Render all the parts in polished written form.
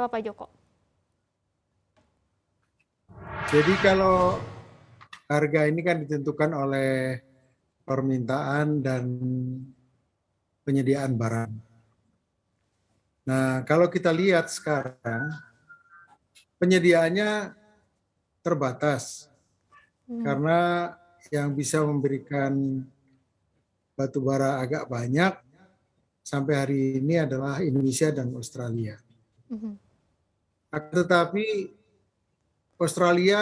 Pak Joko? Jadi kalau harga ini kan ditentukan oleh permintaan dan penyediaan barang. Nah, kalau kita lihat sekarang, penyediaannya terbatas karena yang bisa memberikan batu bara agak banyak sampai hari ini adalah Indonesia dan Australia. Tetapi Australia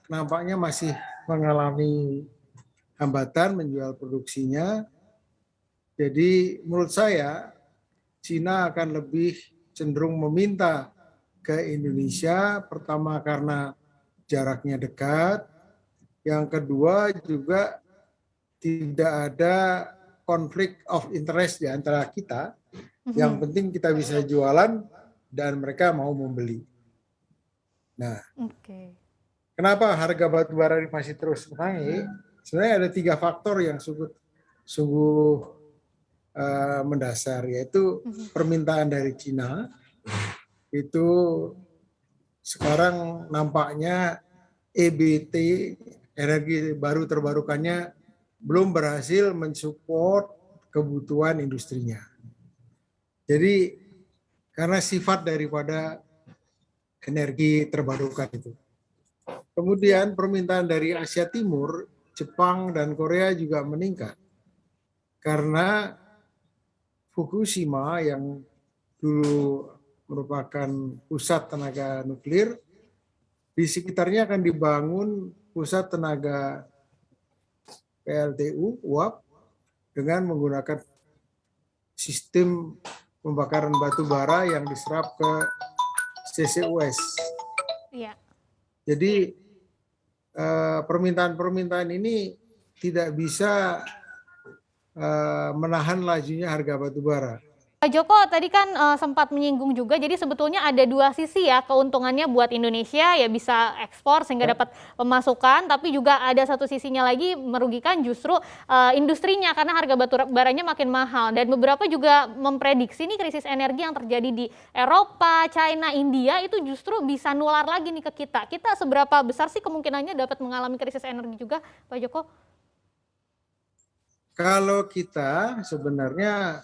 nampaknya masih mengalami hambatan menjual produksinya. Jadi menurut saya Cina akan lebih cenderung meminta ke Indonesia, pertama karena jaraknya dekat, yang kedua juga tidak ada konflik of interest di antara kita. Yang penting kita bisa jualan dan mereka mau membeli. Nah, kenapa harga batu bara ini masih terus naik? Sebenarnya ada 3 faktor yang sungguh mendasar, yaitu permintaan dari Cina itu sekarang nampaknya EBT, energi baru terbarukannya, belum berhasil mensupport kebutuhan industrinya. Jadi karena sifat daripada energi terbarukan itu. Kemudian permintaan dari Asia Timur, Jepang dan Korea juga meningkat. Karena Fukushima yang dulu merupakan pusat tenaga nuklir, di sekitarnya akan dibangun pusat tenaga PLTU, uap, dengan menggunakan sistem pembakaran batu bara yang diserap ke CCUS. Jadi permintaan-permintaan ini tidak bisa menahan lajunya harga batu bara. Pak Joko tadi kan sempat menyinggung juga, jadi sebetulnya ada 2 sisi ya keuntungannya buat Indonesia, ya bisa ekspor sehingga dapat pemasukan, tapi juga ada satu sisinya lagi merugikan justru industrinya karena harga batu baranya makin mahal. Dan beberapa juga memprediksi nih krisis energi yang terjadi di Eropa, China, India itu justru bisa nular lagi nih ke kita. Kita seberapa besar sih kemungkinannya dapat mengalami krisis energi juga, Pak Joko? Kalau kita sebenarnya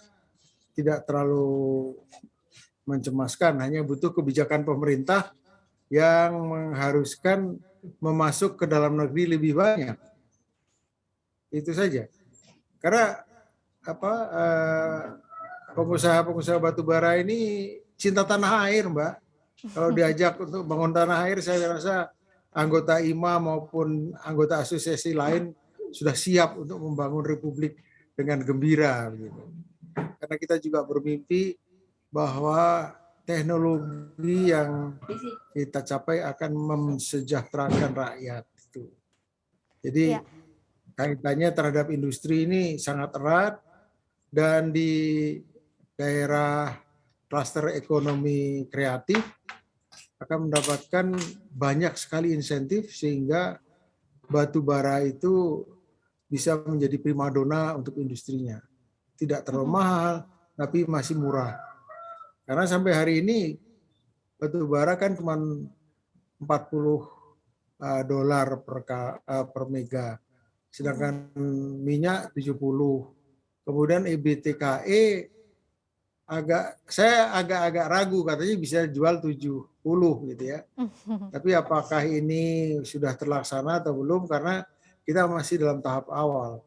tidak terlalu mencemaskan, hanya butuh kebijakan pemerintah yang mengharuskan memasuk ke dalam negeri lebih banyak. Itu saja. Karena pengusaha-pengusaha batu bara ini cinta tanah air, Mbak. Kalau diajak untuk bangun tanah air, saya rasa anggota IMA maupun anggota asosiasi lain sudah siap untuk membangun republik dengan gembira. Karena kita juga bermimpi bahwa teknologi yang kita capai akan mensejahterakan rakyat. Jadi kaitannya terhadap industri ini sangat erat, dan di daerah klaster ekonomi kreatif akan mendapatkan banyak sekali insentif sehingga batu bara itu bisa menjadi primadona untuk industrinya. Tidak terlalu mahal, tapi masih murah. Karena sampai hari ini batu bara kan cuma $40 per mega, sedangkan minyak 70. Kemudian EBTKE saya agak ragu, katanya bisa jual 70 gitu ya. Tapi apakah ini sudah terlaksana atau belum, karena kita masih dalam tahap awal.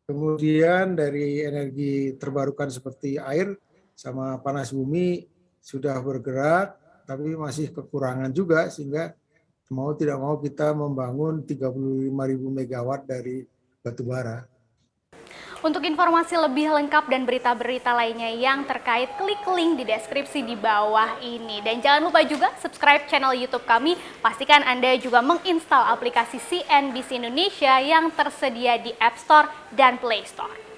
Kemudian dari energi terbarukan seperti air sama panas bumi sudah bergerak, tapi masih kekurangan juga, sehingga mau tidak mau kita membangun 35.000 megawatt dari batu bara. Untuk informasi lebih lengkap dan berita-berita lainnya yang terkait, klik link di deskripsi di bawah ini. Dan jangan lupa juga subscribe channel YouTube kami. Pastikan Anda juga menginstal aplikasi CNBC Indonesia yang tersedia di App Store dan Play Store.